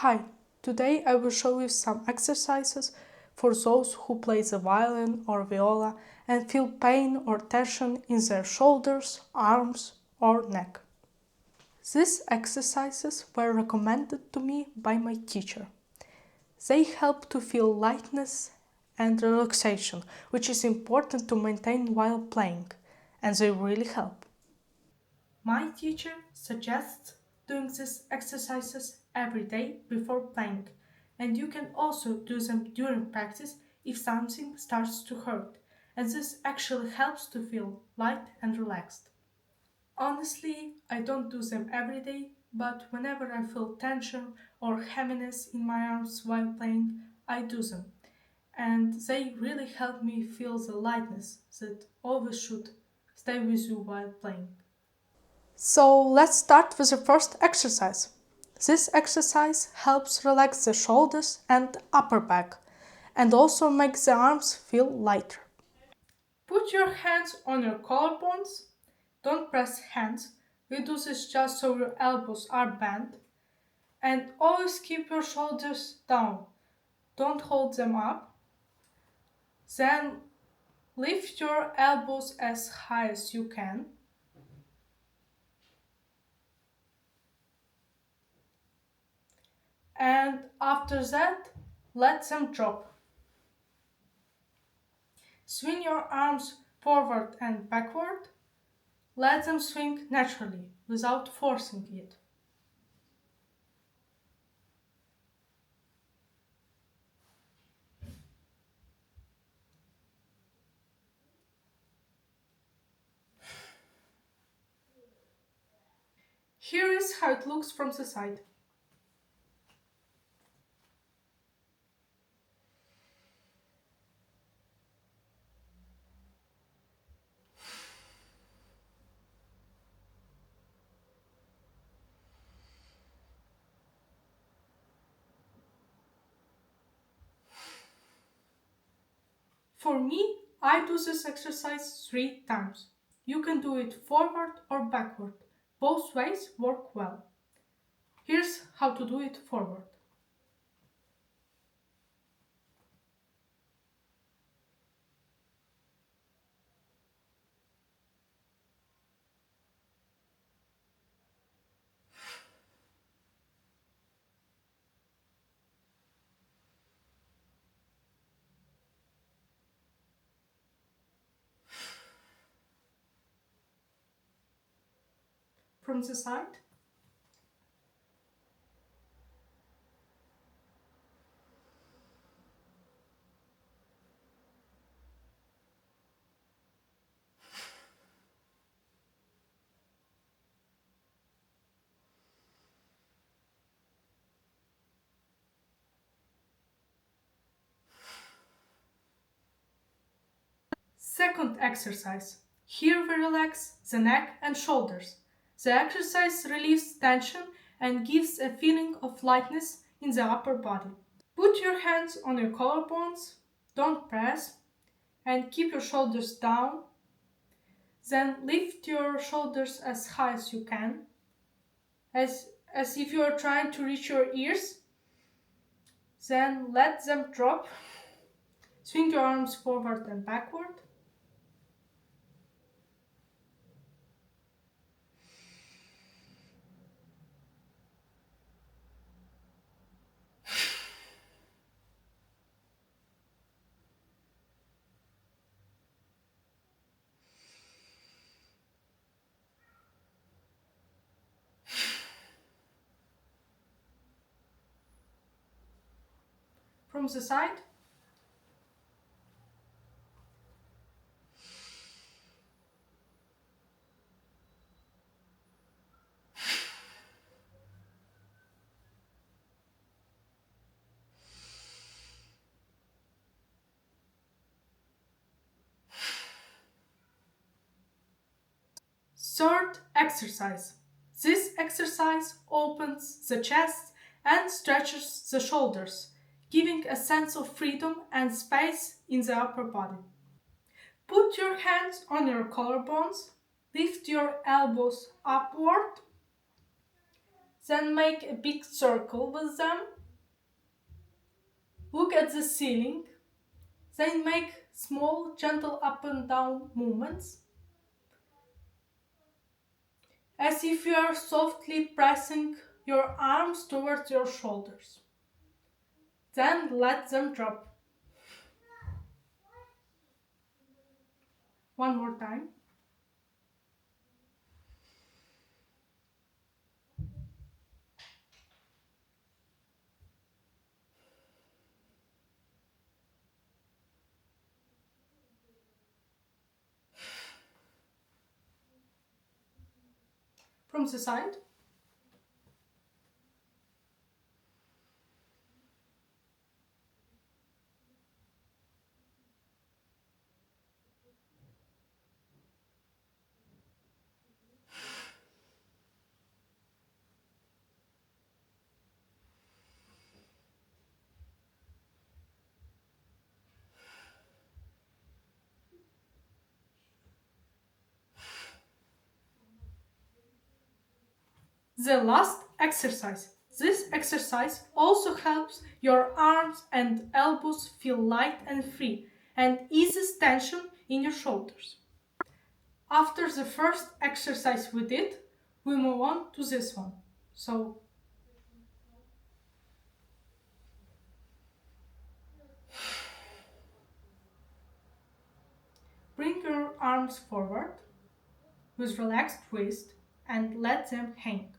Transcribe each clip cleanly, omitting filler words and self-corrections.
Hi, today I will show you some exercises for those who play the violin or viola and feel pain or tension in their shoulders, arms or neck. These exercises were recommended to me by my teacher. They help to feel lightness and relaxation, which is important to maintain while playing, and they really help. My teacher suggests doing these exercises every day before playing, and you can also do them during practice if something starts to hurt, and this actually helps to feel light and relaxed. Honestly, I don't do them every day, but whenever I feel tension or heaviness in my arms while playing, I do them, and they really help me feel the lightness that always should stay with you while playing. So let's start with the first exercise. This exercise helps relax the shoulders and upper back and also makes the arms feel lighter. Put your hands on your collarbones. Don't press hands. We do this just so your elbows are bent. And always keep your shoulders down. Don't hold them up. Then lift your elbows as high as you can. And after that, let them drop. Swing your arms forward and backward. Let them swing naturally, without forcing it. Here is how it looks from the side. For me, I do this exercise 3 times. You can do it forward or backward. Both ways work well. Here's how to do it forward. From the side. Second exercise. Here we relax the neck and shoulders. The exercise relieves tension and gives a feeling of lightness in the upper body. Put your hands on your collarbones, don't press, and keep your shoulders down. Then lift your shoulders as high as you can, as if you are trying to reach your ears. Then let them drop. Swing your arms forward and backward. From the side. Third exercise. This exercise opens the chest and stretches the shoulders, giving a sense of freedom and space in the upper body. Put your hands on your collarbones, lift your elbows upward, Then make a big circle with them. Look at the ceiling. Then make small, gentle up and down movements, as if you are softly pressing your arms towards your shoulders. Then let them drop. One more time. From the side. The last exercise. This exercise also helps your arms and elbows feel light and free and eases tension in your shoulders. After the first exercise we did, we move on to this one. So bring your arms forward with relaxed wrist and let them hang.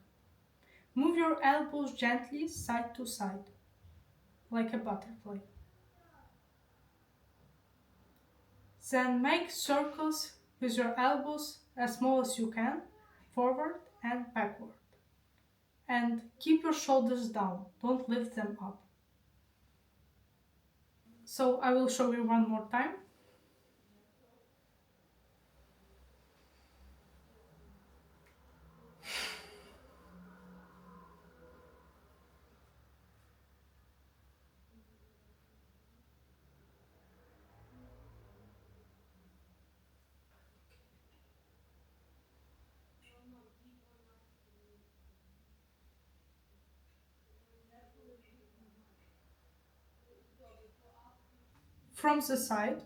Move your elbows gently side to side, like a butterfly. Then make circles with your elbows as small as you can, forward and backward. And keep your shoulders down, don't lift them up. So I will show you one more time. From the side.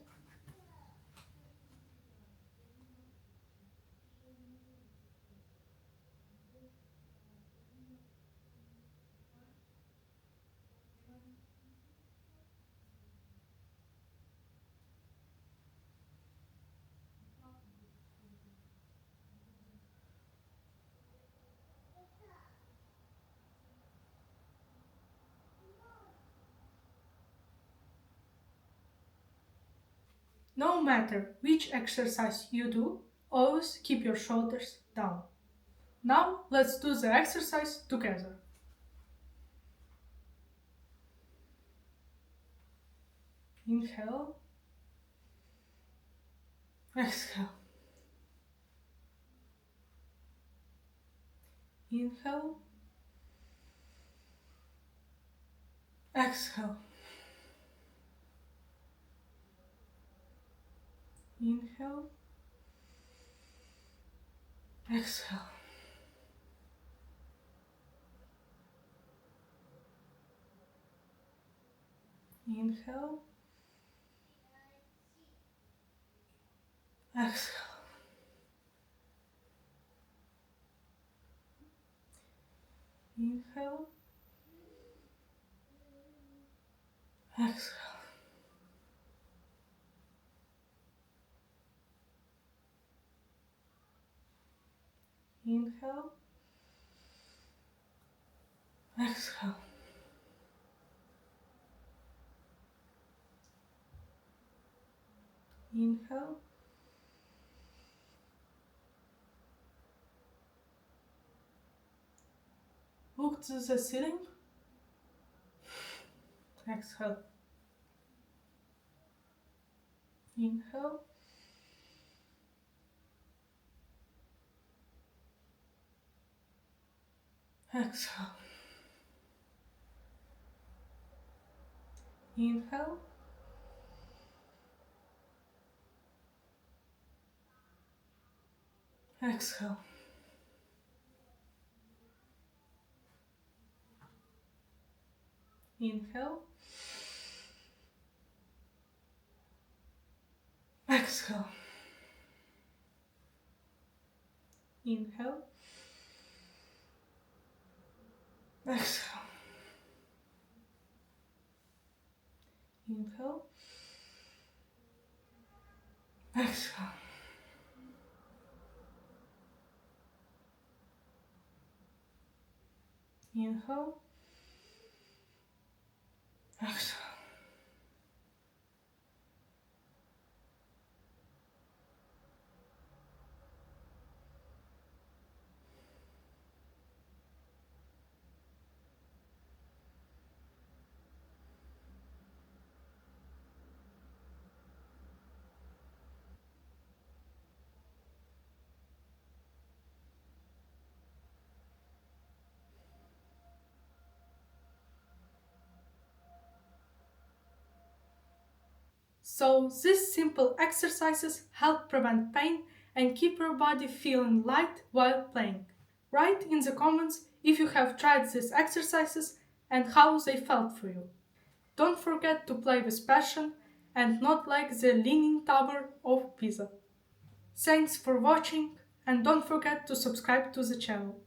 No matter which exercise you do, always keep your shoulders down. Now let's do the exercise together. Inhale, exhale. Inhale, exhale. Inhale, exhale. Inhale, exhale. Inhale, exhale. Inhale, exhale. Inhale, look to the ceiling. Exhale. Inhale, exhale. Inhale, exhale. Inhale. Exhale. Inhale. Exhale. Inhale. Exhale. Inhale. Exhale. So these simple exercises help prevent pain and keep your body feeling light while playing. Write in the comments if you have tried these exercises and how they felt for you. Don't forget to play with passion and not like the Leaning Tower of Pisa. Thanks for watching and don't forget to subscribe to the channel.